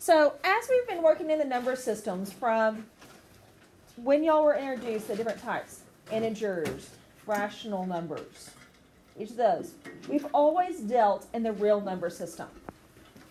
So as we've been working in the number systems from when y'all were introduced to different types, integers, rational numbers, each of those, we've always dealt in the real number system.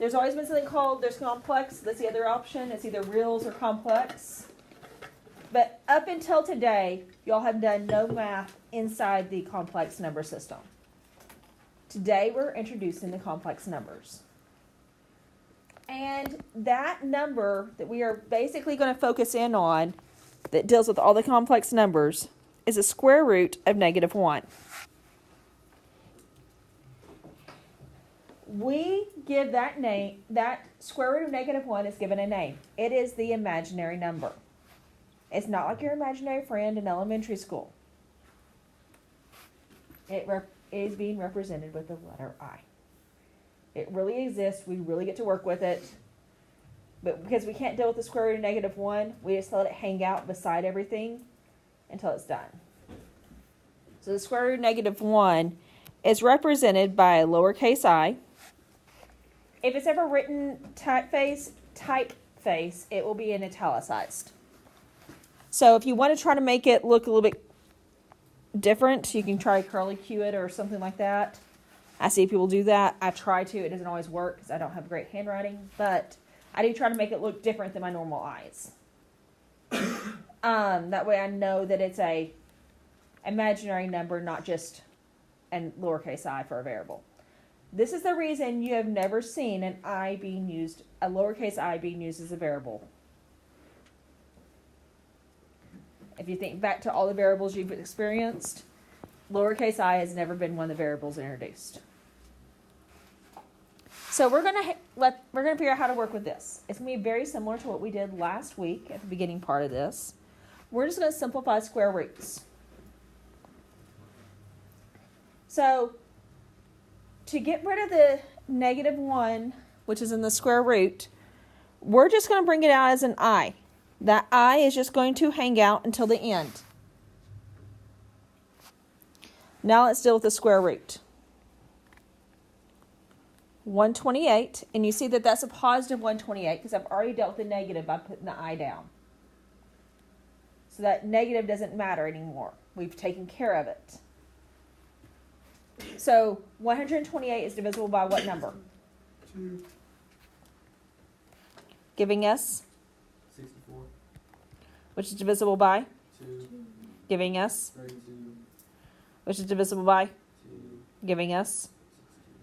There's always been something called, there's complex, that's the other option, it's either reals or complex. But up until today, y'all have done no math inside the complex number system. Today we're introducing the complex numbers. And that number that we are basically going to focus in on that deals with all the complex numbers is a square root of -1. We give that name, that square root of -1 is given a name. It is the imaginary number. It's not like your imaginary friend in elementary school. It is being represented with the letter I. It really exists. We really get to work with it. But because we can't deal with the square root of -1, we just let it hang out beside everything until it's done. So the square root of -1 is represented by a lowercase I. If it's ever written typeface, it will be in italicized. So if you want to try to make it look a little bit different, you can try curly Q it or something like that. I see people do that. I try to. It doesn't always work because I don't have great handwriting, but I do try to make it look different than my normal eyes. That way I know that it's a imaginary number, not just a lowercase I for a variable. This is the reason you have never seen a lowercase I being used as a variable. If you think back to all the variables you've experienced, lowercase I has never been one of the variables introduced. So we're gonna figure out how to work with this. It's gonna be very similar to what we did last week at the beginning part of this. We're just gonna simplify square roots. So to get rid of the -1, which is in the square root, we're just gonna bring it out as an I. That I is just going to hang out until the end. Now let's deal with the square root. 128, and you see that that's a positive 128 because I've already dealt with the negative by putting the I down. So that negative doesn't matter anymore. We've taken care of it. So 128 is divisible by what number? 2. Giving us? 64. Which is divisible by? 2. Giving us? 32. Which is divisible by? 2. Giving us? 16.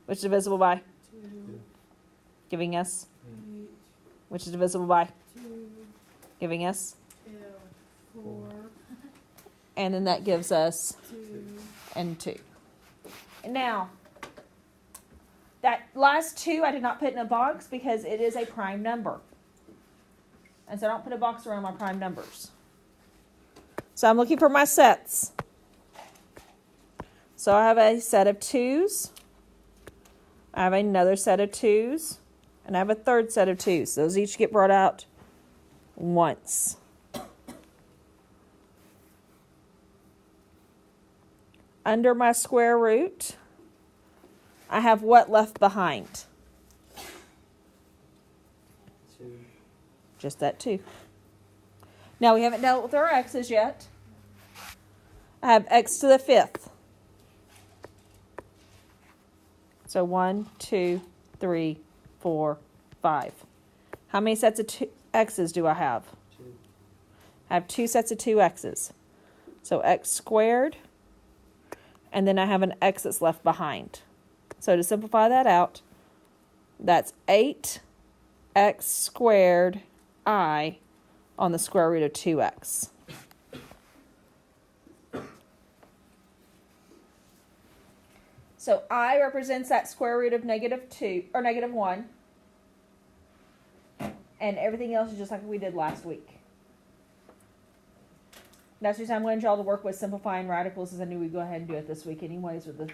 Which is divisible by? 2. Giving us? 8. Which is divisible by? 2. Giving us? 4. And then that gives us 2. and 2. Now, that last 2 I did not put in a box because it is a prime number. And so I don't put a box around my prime numbers. So I'm looking for my sets. So I have a set of 2s. I have another set of 2s. And I have a third set of 2s. Those each get brought out once. Under my square root, I have what left behind? 2. Just that 2. Now we haven't dealt with our x's yet. I have x to the 5th. So 1, 2, 3, 4, 5. How many sets of x's do I have? 2. I have 2 sets of 2 x's. So x squared. And then I have an x that's left behind. So to simplify that out, that's 8x squared I on the square root of 2x. So I represents that square root of -2 or -1. And everything else is just like we did last week. That's the reason I wanted y'all to work with simplifying radicals, as I knew we'd go ahead and do it this week anyways with the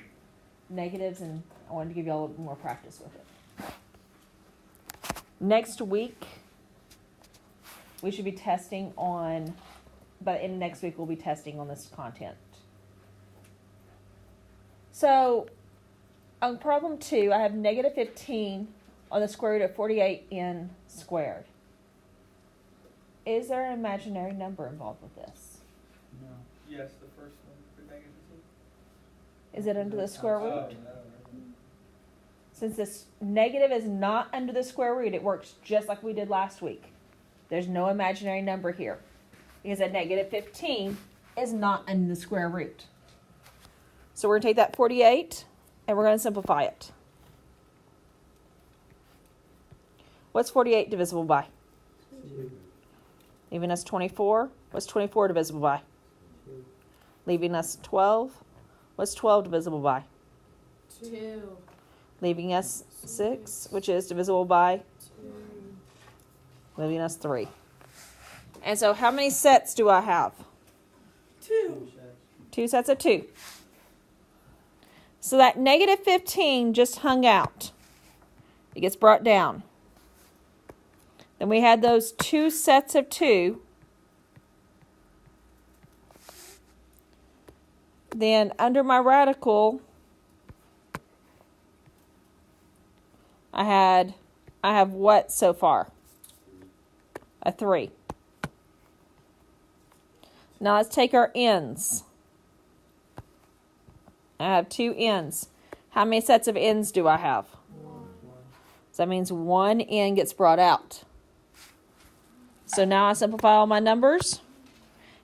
negatives, and I wanted to give y'all a little more practice with it. Next week, we should be testing on, but in next week we'll be testing on this content. So, On problem 2, I have negative 15 on the square root of 48n squared. Is there an imaginary number involved with this? No. Yes, the first one, the negative Is it under the square root? no. Since this negative is not under the square root, it works just like we did last week. There's no imaginary number here. Because a negative 15 is not under the square root. So we're going to take that 48 and we're going to simplify it. What's 48 divisible by? 2. Leaving us 24. What's 24 divisible by? 2. Leaving us 12. What's 12 divisible by? 2. Leaving us 6, which is divisible by? 2. Leaving us 3. And so how many sets do I have? 2. 2 sets of 2. So that negative 15 just hung out. It gets brought down. Then we had those 2 sets of 2. Then under my radical, I have what so far? A 3. Now let's take our ends. I have 2 ends. How many sets of ends do I have? 1. So that means 1 end gets brought out. So now I simplify all my numbers.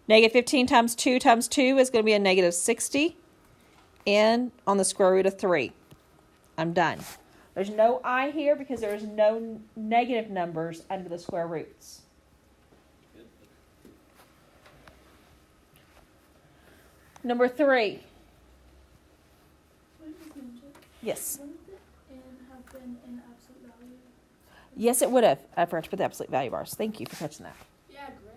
Negative 15 times 2 is going to be a negative 60. N on the square root of 3. I'm done. There's no I here because there's no negative numbers under the square roots. Number 3. Yes. Wouldn't the n have been in absolute value? Yes, it would have. I forgot to put the absolute value bars. Thank you for catching that. Yeah, great.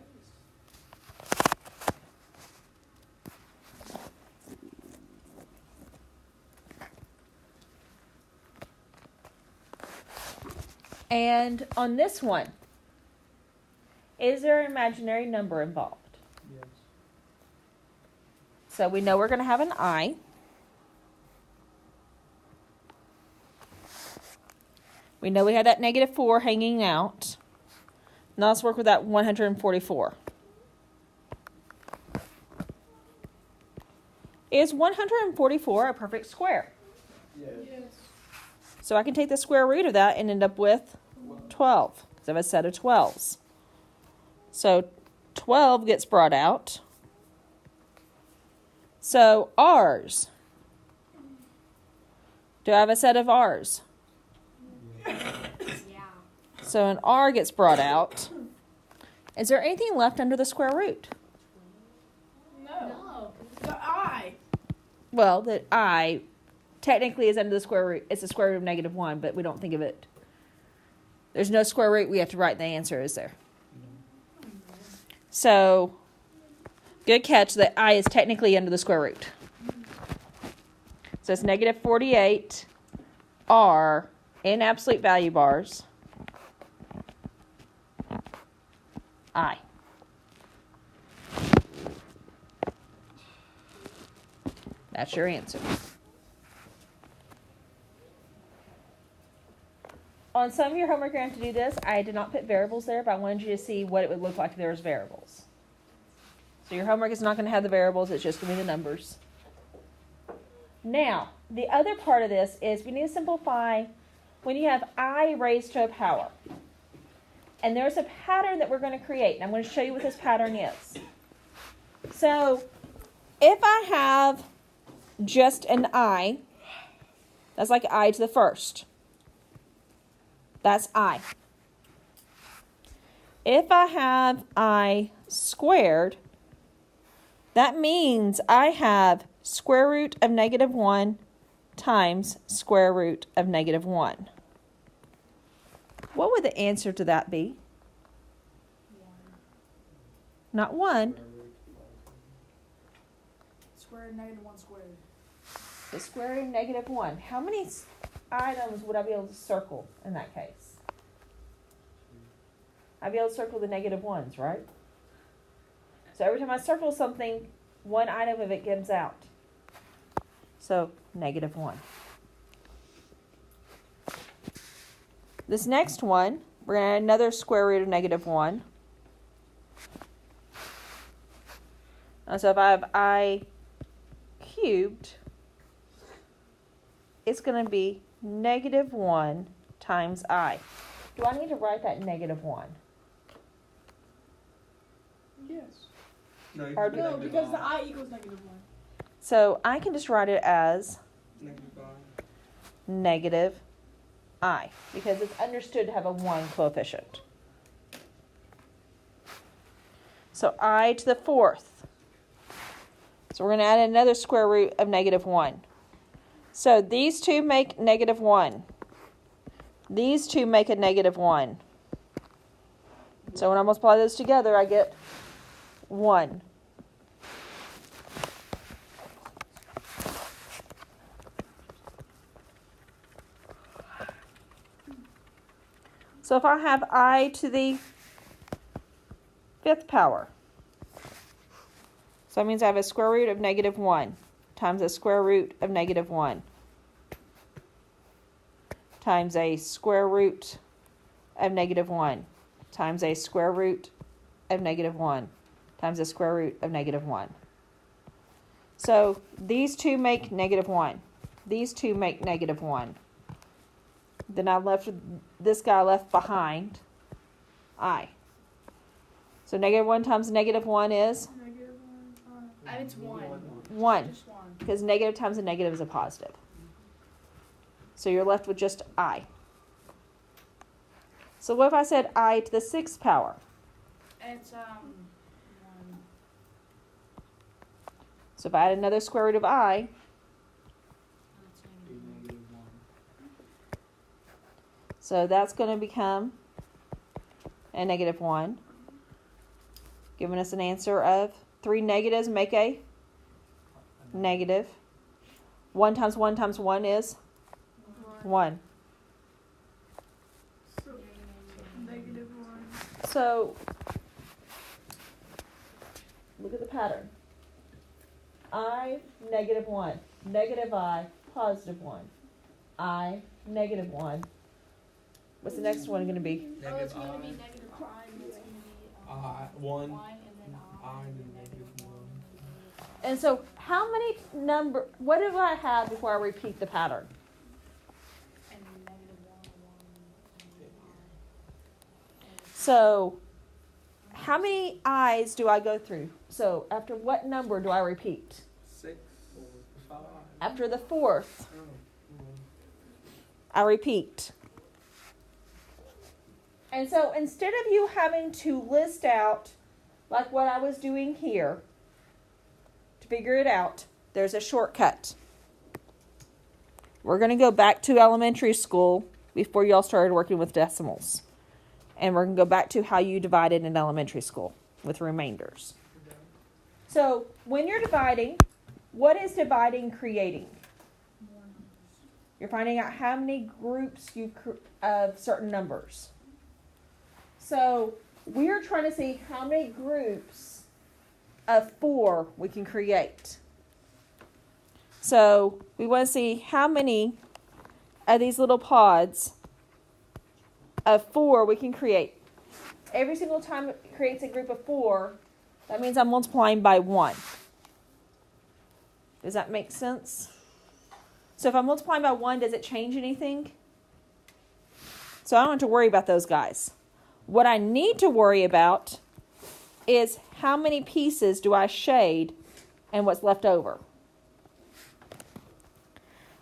And on this one, is there an imaginary number involved? Yes. So we know we're going to have an I. We know we had that negative 4 hanging out. Now let's work with that 144. Is 144 a perfect square? Yes. Yes. So I can take the square root of that and end up with 12. So I have a set of 12s. So 12 gets brought out. So R's. Do I have a set of R's? Yeah. So an R gets brought out. Is there anything left under the square root? No. The I. Well, the I technically is under the square root. It's the square root of negative 1, but we don't think of it. There's no square root. We have to write the answer, is there? So, good catch. The I is technically under the square root. So it's negative 48 R in absolute value bars. I. That's your answer. On some of your homework, you're going to have to do this. I did not put variables there, but I wanted you to see what it would look like if there was variables. So your homework is not going to have the variables. It's just going to be the numbers. Now, the other part of this is we need to simplify when you have I raised to a power. And there's a pattern that we're going to create. And I'm going to show you what this pattern is. So if I have just an I, that's like I to the first. That's I. If I have I squared, that means I have square root of negative 1 times square root of negative 1. What would the answer to that be? 1. Not 1. Squared negative 1 squared. The square root of negative 1. How many items would I be able to circle in that case? I'd be able to circle the negative 1s, right? So every time I circle something, one item of it comes out. So negative 1. This next one, we're going to add another square root of negative 1. So if I have I cubed, it's going to be negative 1 times I. Do I need to write that negative 1? Yes. No, you Or can do- put No, negative because the I. I equals negative 1. So I can just write it as Negative I. negative I, because it's understood to have a 1 coefficient. So I to the 4th. So we're going to add another square root of negative 1. So these two make negative 1. These two make a negative 1. So when I multiply those together, I get 1. So if I have I to the 5th power, so that means I have a square root of negative 1 times a square root of negative 1 times a square root of negative 1 times a square root of negative 1 times a square root of negative 1. So these two make negative 1. These two make negative 1. Then I'm left with this guy left behind, I. So negative 1 times negative 1 is Negative 1. And it's 1. 1, Just 1. because negative times a negative is a positive. So you're left with just I. So what if I said I to the 6th power? It's 1. So if I add another square root of I, Be negative 1. so that's going to become a negative 1, giving us an answer of 3 negatives make a negative. 1 times 1 times 1 is 1. So, negative 1. So look at the pattern. I, negative 1. Negative I, positive 1. I, negative 1. What's the next one going to be? Oh, it's Negative going to I. be negative I, and it's going to be One. and then I and negative 1. And so how many what do I have before I repeat the pattern? and negative 1. So how many I's do I go through? So after what number do I repeat? 6. 5. After the 4th, Oh. I repeat. And so instead of you having to list out like what I was doing here to figure it out, there's a shortcut. We're going to go back to elementary school before y'all started working with decimals. And we're going to go back to how you divided in elementary school with remainders. So when you're dividing, what is dividing creating? You're finding out how many groups of certain numbers. So we're trying to see how many groups of 4 we can create. So we want to see how many of these little pods of 4 we can create. Every single time it creates a group of 4, that means I'm multiplying by 1. Does that make sense? So if I'm multiplying by 1, does it change anything? So I don't have to worry about those guys. What I need to worry about is how many pieces do I shade and what's left over.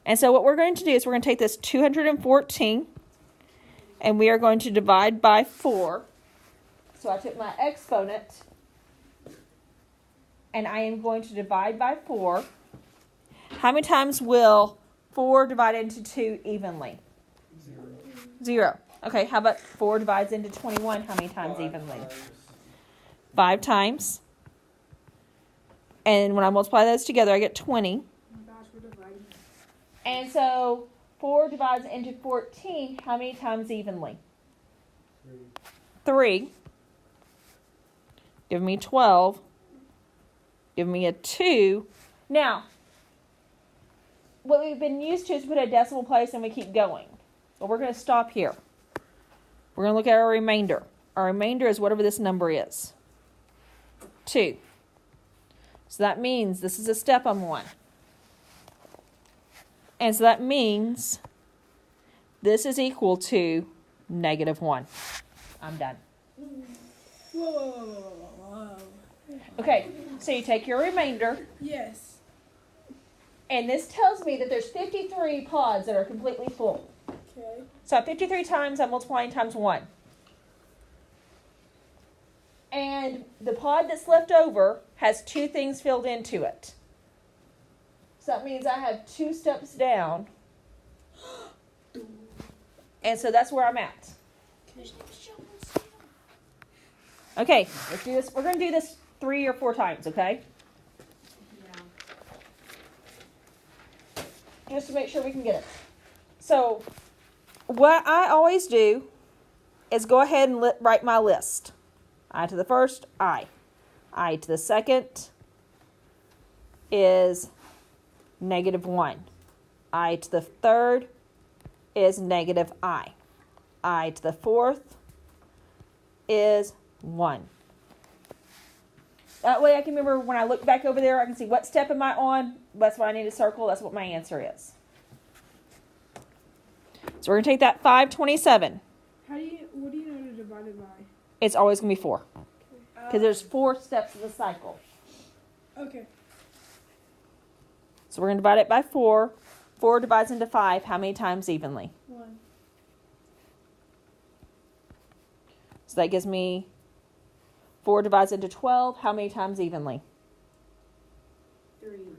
And so what we're going to do is we're going to take this 214 and we are going to divide by 4. So I took my exponent and I am going to divide by 4. How many times will 4 divide into 2 evenly? 0. Okay, how about 4 divides into 21? How many times evenly? 5 times. And when I multiply those together, I get 20. Oh my gosh, we're dividing. And so 4 divides into 14. How many times evenly? 3. Give me 12. Give me a 2. Now, what we've been used to is put a decimal place and we keep going. But we're going to stop here. We're going to look at our remainder. Our remainder is whatever this number is. 2. So that means this is a step on 1. And so that means this is equal to -1. I'm done. Whoa. Okay, so you take your remainder, Yes. and this tells me that there's 53 pods that are completely full. Okay. So 53 times, I'm multiplying times 1. And the pod that's left over has 2 things filled into it. So that means I have 2 steps down. And so that's where I'm at. Okay, let's do this. We're going to do this 3 or 4 times, okay? Yeah. Just to make sure we can get it. So, what I always do is go ahead and write my list. I to the first, I. I to the second is -1. I to the third is -I. I to the fourth is 1. That way I can remember when I look back over there, I can see what step am I on. That's what I need to circle. That's what my answer is. So we're going to take that 527. What do you know to divide it by? It's always going to be 4. Because there's 4 steps of the cycle. Okay. So we're going to divide it by 4. 4 divides into 5. How many times evenly? 1. So that gives me 4 divides into 12. How many times evenly? 3.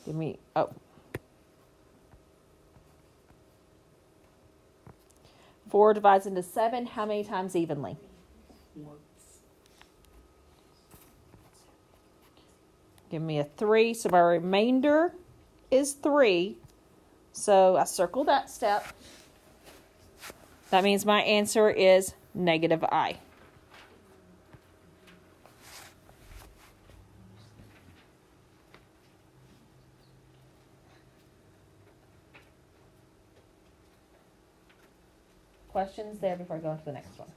Give me, 4 divides into 7. How many times evenly? Once. Give me a 3. So my remainder is 3. So I circle that step. That means my answer is -I. Questions there before I go on to the next one?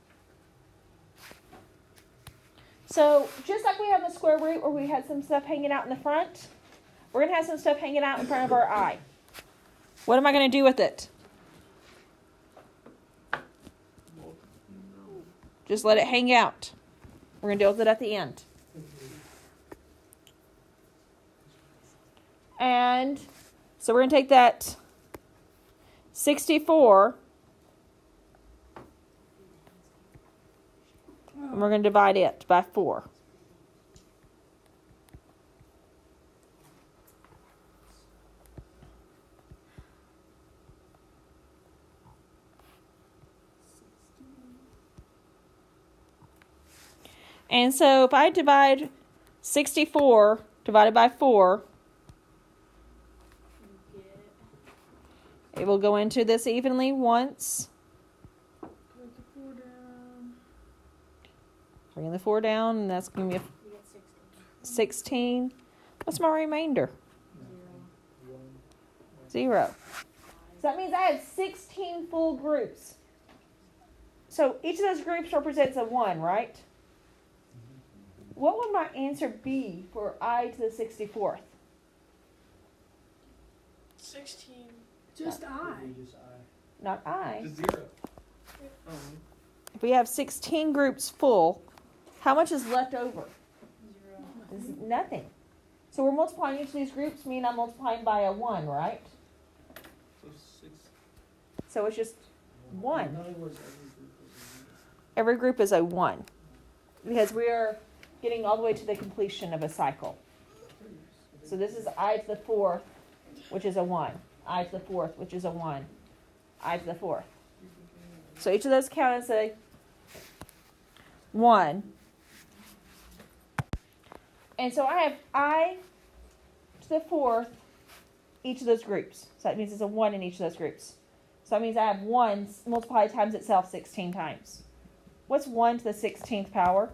So just like we had in the square root where we had some stuff hanging out in the front, we're going to have some stuff hanging out in front of our eye. What am I going to do with it? Just let it hang out. We're going to deal with it at the end. And so we're going to take that 64 and we're going to divide it by 4. And so if I divide 64 divided by 4, it will go into this evenly once. Put the 4 down. Bring the 4 down, and that's going to be We get 16. What's my remainder? 0. So that means I have 16 full groups. So each of those groups represents a 1, right? What would my answer be for I to the 64th? 16. Just I. Not I. Just 0. If we have 16 groups full, how much is left over? 0. This is nothing. So we're multiplying each of these groups, mean I'm multiplying by a 1, right? So 6. So it's just 1. In other words, Every group is a 1. Because we are getting all the way to the completion of a cycle. So this is I to the 4th, which is a 1. I to the 4th, which is a 1. I to the 4th. So each of those count as a 1. And so I have I to the 4th, each of those groups. So that means it's a 1 in each of those groups. So that means I have 1 multiplied times itself 16 times. What's 1 to the 16th power?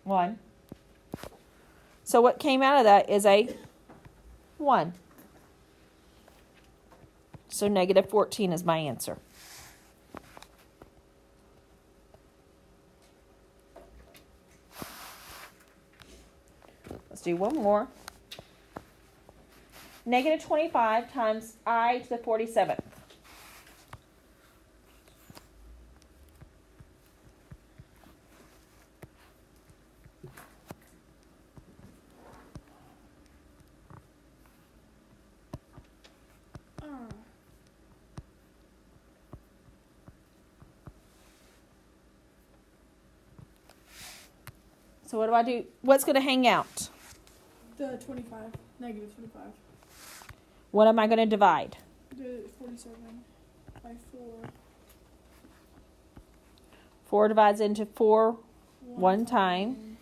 1. So what came out of that is a 1. So -14 is my answer. Let's do one more. Negative 25 times I to the 47th. So what do I do? What's going to hang out? The 25. Negative 25. What am I going to divide? The 47 by 4. 4 divides into 4 one time.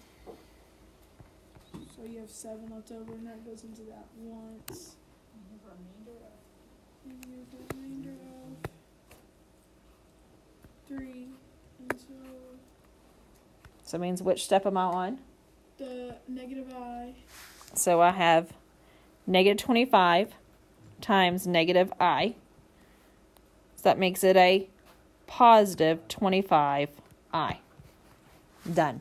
So you have 7 left over, and that goes into that once. And you have a remainder of 3. And So it means which step am I on? the negative I. So I have negative 25 times negative I. So that makes it a positive 25I. Done.